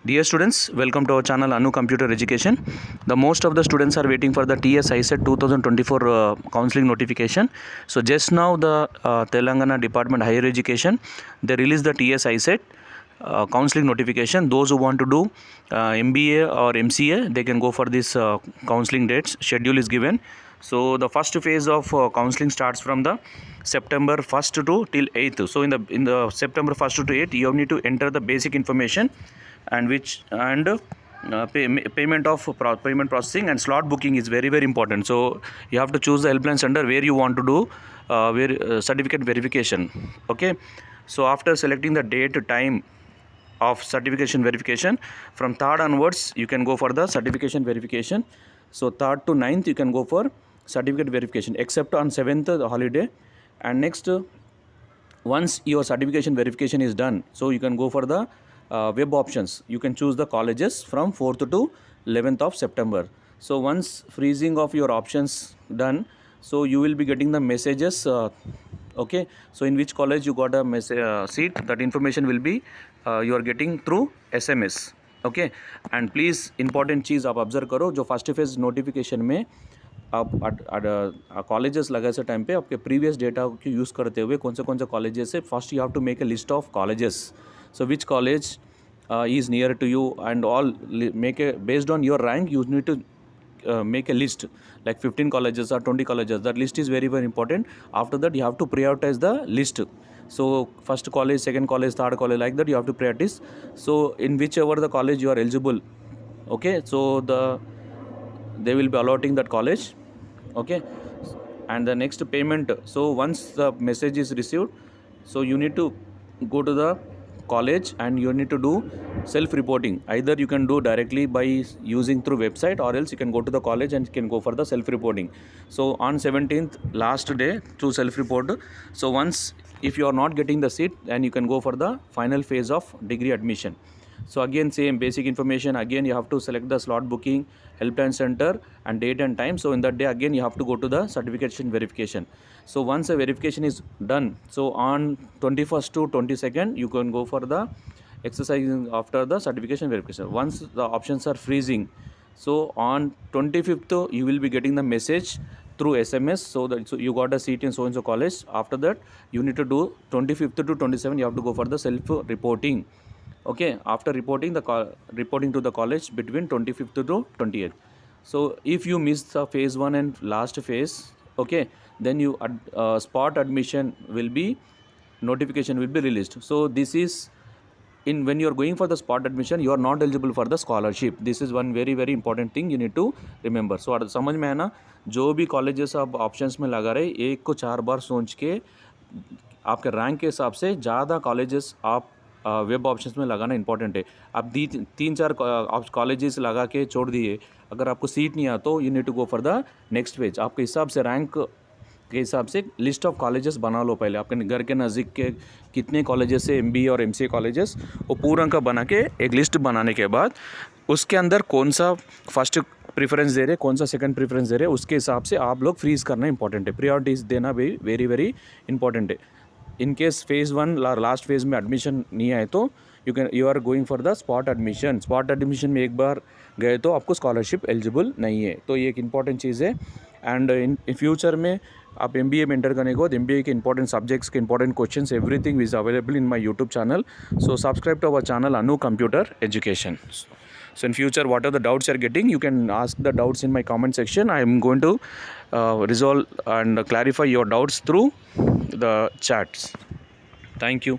Dear students, welcome to our channel Anu Computer Education. The most of the students are waiting for the TS ISET 2024 counseling notification. So just now the Telangana Department Higher Education, they released the TS ISET counseling notification. Those who want to do MBA or MCA, they can go for this counseling dates. Schedule is given. So the first phase of counseling starts from the September 1st to till 8th. So in the September 1st to 8th, you need to enter the basic information and payment of payment processing and slot booking is very important. So you have to choose the helpline center where you want to do certificate verification. Okay, so after selecting the date time of certification verification, from 3rd onwards you can go for the certification verification. So 3rd to 9th you can go for certificate verification, except on 7th the holiday. And next, once your certification verification is done, so you can go for the web options. You can choose the colleges from 4th to 11th of September. So once freezing of your options done, so you will be getting the messages. Okay, so in which college you got a seat, that information will be you are getting through SMS. Okay, and please important चीज़ आप observe करो, जो first phase notification में आप colleges लगा से time पे आपके प्रीवियस डेटा को यूज़ करते हुए कौन से कॉलेजेस है, first you have to make a list of colleges. So which college is near to you, and all make a based on your rank you need to make a list like 15 colleges or 20 colleges. That list is very important. After that you have to prioritize the list. So first college, second college, third college, like that you have to prioritize. So in whichever the college you are eligible, okay, so they will be allotting that college. Okay, and the next payment. So once the message is received, so you need to go to the college and you need to do self-reporting. Either you can do directly by using through website, or else you can go to the college and you can go for the self-reporting. So on 17th, last day to self-report. So once if you are not getting the seat, then you can go for the final phase of degree admission. So again same basic information, again you have to select the slot booking, helpline center and date and time. So in that day again you have to go to the certification verification. So once the verification is done, so on 21st to 22nd you can go for the exercising after the certification verification. Once the options are freezing, so on 25th you will be getting the message through SMS, so that you got a seat in so and so college. After that you need to do 25th to 27th you have to go for the self reporting. Okay, after reporting to the college between 25th to 28th. So if you miss the phase 1 and last phase, okay, then you spot admission will be notification will be released. So this is in when you are going for the spot admission, you are not eligible for the scholarship. This is one very important thing you need to remember. So समझ में है ना, जो भी colleges आप options में लगा रहे, एक को 4 बार सोच के आपके रैंक के हिसाब से ज़्यादा कॉलेजेस आप वेब ऑप्शंस में लगाना इंपॉर्टेंट है. आप 3-4 कॉलेजेस लगा के छोड़ दिए, अगर आपको सीट नहीं आता तो you need to go for the next page. आपके हिसाब से रैंक के हिसाब से लिस्ट ऑफ कॉलेजेस बना लो. पहले आपके घर के नज़दीक के कितने कॉलेजेस है, MBA और MCA कॉलेजेस, वो पूरा का बना के एक लिस्ट बनाने के बाद उसके अंदर कौन सा फर्स्ट प्रेफरेंस दे रहे, कौन सा सेकंड प्रेफरेंस दे रहे, उसके हिसाब से आप लोग फ्रीज़ करना इंपॉर्टेंट है. प्रियोरिटीज़ देना भी वेरी इंपॉर्टेंट है. In case phase 1 last phase में एडमिशन नहीं आए तो you are going for the spot admission. Spot admission में एक बार गए तो आपको स्कॉलरशिप एलिजिबल नहीं है. तो ये एक इंपॉर्टेंट चीज़ है. एंड इन फ्यूचर में आप MBA में एंटर करने के बाद MBA के इंपॉर्टेंट सब्जेक्ट्स के important questions everything is available in my YouTube channel. So subscribe to our channel Anu Computer Education. So in future, what are the doubts you are getting, you can ask the doubts in my comment section. I am going to resolve and clarify your doubts through the chats. Thank you.